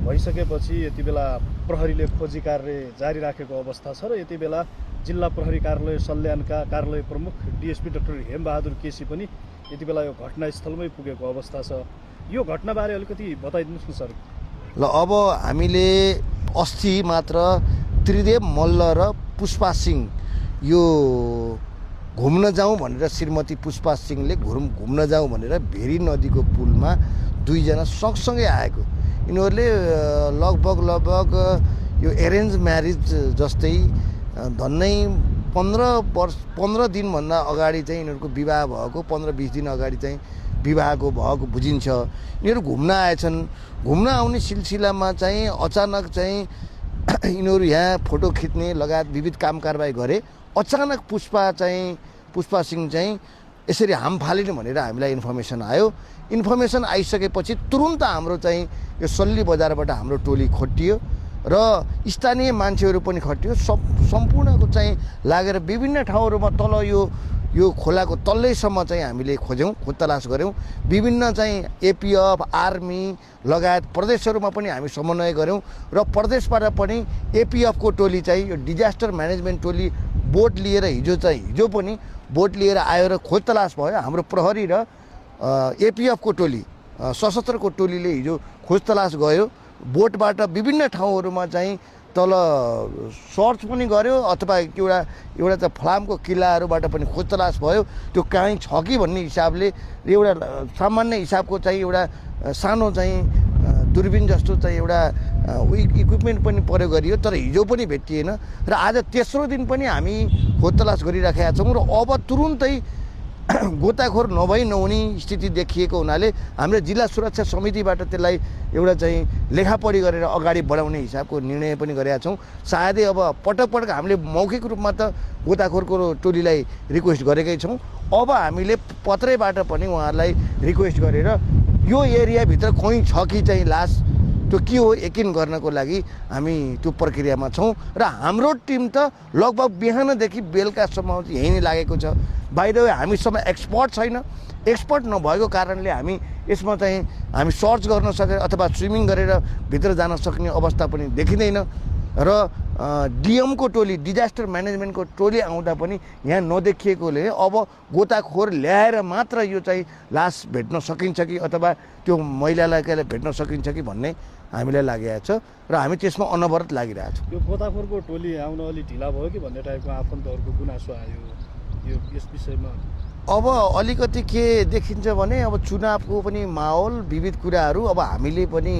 भइसकेपछि यति बेला प्रहरीले खोजी कार्य जारी राखेको अवस्था छ र यति बेला जिल्ला प्रहरी कार्यालय सल्यानका कार्यालय प्रमुख डिएसपी डाक्टर हेमबहादुर केसी पनि यति बेला यो घटनास्थलमै पुगेको अवस्था छ। यो घटनाबारे अलिकति बताइदिनुहोस् न सर। ल अब हामीले अस्ति मात्र त्रिदेव मल्ल र पुष्पा सिंह यो घुम्न जाउँ भनेर श्रीमती पुष्पा सिंहले घुम्न जाउँ भनेर भेरी नदीको पुलमा दुईजना सँगसँगै आएको। यिनीहरूले लगभग यो एरेन्ज म्यारिज जस्तै धन्नै 15 दिनभन्दा अगाडि चाहिँ यिनीहरूको विवाह भएको, 15-20 दिन अगाडि चाहिँ विवाहको भएको बुझिन्छ। यिनीहरू घुम्न आएछन्। घुम्न आउने सिलसिलामा चाहिँ अचानक चाहिँ यिनीहरू यहाँ फोटो खिच्ने लगायत विविध काम कारबाही गरे। अचानक पुष्पा सिंह चाहिँ यसरी हाम फालिने भनेर हामीलाई इन्फर्मेसन आयो। इन्फर्मेसन आइसकेपछि तुरुन्त हाम्रो चाहिँ यो सल्ली बजारबाट हाम्रो टोली खटियो र स्थानीय मान्छेहरू पनि खटियो। सम्पूर्णको चाहिँ लागेर विभिन्न ठाउँहरूमा तल यो खोलाको तल्लैसम्म चाहिँ हामीले खोज्यौँ, खोजतलास गऱ्यौँ। विभिन्न चाहिँ एपिएफ, आर्मी लगायत प्रदेशहरूमा पनि हामी समन्वय गऱ्यौँ र प्रदेशबाट पनि एपिएफको टोली चाहिँ यो डिजास्टर म्यानेजमेन्ट टोली बोट लिएर हिजो पनि बोट लिएर आयो र खोजतलास भयो। हाम्रो प्रहरी र एपिएफको टोली सशस्त्रको टोलीले हिजो खोजतलास गयो। बोटबाट विभिन्न ठाउँहरूमा चाहिँ तल सर्च पनि गर्यो अथवा एउटा चाहिँ फलामको किल्लाहरूबाट पनि खोजतलास भयो। त्यो कहीँ छ कि भन्ने हिसाबले एउटा सामान्य हिसाबको चाहिँ एउटा सानो चाहिँ दूरबीन जस्तो चाहिँ एउटा इक्विपमेन्ट पनि प्रयोग गरियो, तर हिजो पनि भेटिएन र आज तेस्रो दिन पनि हामी खोजतलास गरिराखेका छौँ र अब तुरुन्तै गोताखोर नहुने स्थिति देखिएको हुनाले हाम्रो जिल्ला सुरक्षा समितिबाट त्यसलाई एउटा चाहिँ लेखापढी गरेर अगाडि बढाउने हिसाबको निर्णय पनि गरेका छौँ। सायदै अब पटक हामीले मौखिक रूपमा त गोताखोरको टोलीलाई रिक्वेस्ट गरेकै छौँ। अब हामीले पत्रैबाट पनि उहाँहरूलाई रिक्वेस्ट गरेर यो एरियाभित्र कोही छ कि चाहिँ लास त्यो के हो यकिन गर्नको लागि हामी त्यो प्रक्रियामा छौँ र हाम्रो टिम त लगभग बिहानदेखि बेलुकासम्म यहीँ नै लागेको छ। बाइ द वे हामीसँग एक्सपर्ट छैन। एक्सपर्ट नभएको कारणले हामी यसमा चाहिँ हामी सर्च गर्न सकेर अथवा स्विमिङ गरेर भित्र जान सक्ने अवस्था पनि देखिँदैन र डिएमको टोली डिजास्टर म्यानेजमेन्टको टोली आउँदा पनि यहाँ नदेखिएकोले अब गोताखोर ल्याएर मात्र यो चाहिँ लास भेट्न सकिन्छ कि अथवा त्यो महिलालाई भेट्न सकिन्छ कि भन्ने हामीलाई लागेको छ र हामी त्यसमा अनवरत लागिरहेको छौँ। यो गोताखोरको टोली आउन अलि ढिला भयो कि भन्ने टाइपको आफन्तहरूको गुनासो आयो यस विषयमा। अब अलिकति के देखिन्छ भने अब चुनावको पनि माहौल विविध कुराहरू अब हामीले पनि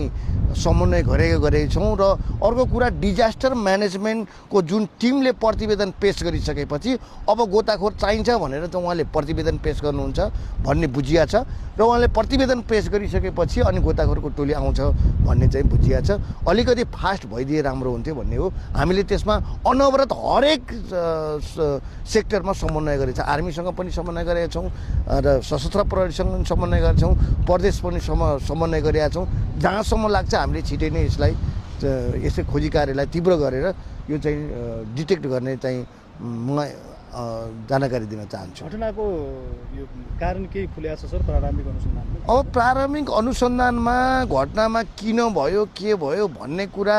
समन्वय गरेका छौँ र अर्को कुरा डिजास्टर म्यानेजमेन्टको जुन टिमले प्रतिवेदन पेश गरिसकेपछि अब गोताखोर चाहिन्छ भनेर चाहिँ उहाँले प्रतिवेदन पेश गर्नुहुन्छ भन्ने बुझिया छ र उहाँले प्रतिवेदन पेश गरिसकेपछि अनि गोताखोरको टोली आउँछ भन्ने चाहिँ बुझिया छ। अलिकति फास्ट भइदिए राम्रो हुन्थ्यो भन्ने हो। हामीले त्यसमा अनवरत हरेक सेक्टरमा समन्वय गरेको छ। आर्मीसँग पनि समन्वय गरेका छौँ र सशस्त्र प्रहरीसँग समन्वय गरेका छौँ, प्रदेश पनि समन्वय गरेका छौँ। जहाँसम्म लाग्छ हामीले छिटै नै यसलाई यसै खोजी कार्यलाई तीव्र गरेर यो चाहिँ डिटेक्ट गर्ने चाहिँ म जानकारी दिन चाहन्छु। घटनाको यो कारण केही खुलेको छ सर प्रारम्भिक अनुसन्धानमा? अब प्रारम्भिक अनुसन्धानमा घटनामा किन भयो के भयो भन्ने कुरा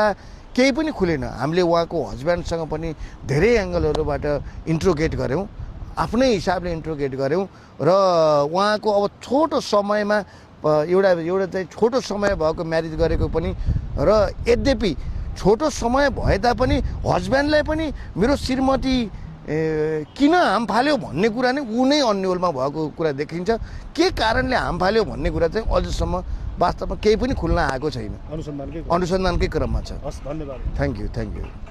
केही पनि खुलेन। हामीले उहाँको हस्बेन्डसँग पनि धेरै एङ्गलहरूबाट इन्ट्रोगेट गऱ्यौँ, आफ्नै हिसाबले इन्ट्रोगेट गऱ्यौँ र उहाँको अब छोटो समयमा एउटा चाहिँ छोटो समय भएको म्यारिज गरेको पनि र यद्यपि छोटो समय भए तापनि हस्बेन्डलाई पनि मेरो श्रीमती किन हाम फाल्यो भन्ने कुरा नै ऊ नै अन्यलमा भएको कुरा देखिन्छ। के कारणले हाम फाल्यो भन्ने कुरा चाहिँ अझसम्म वास्तवमा केही पनि खुल्न आएको छैन। अनुसन्धानकै क्रममा क्रममा छ। हस्, धन्यवाद। Thank you.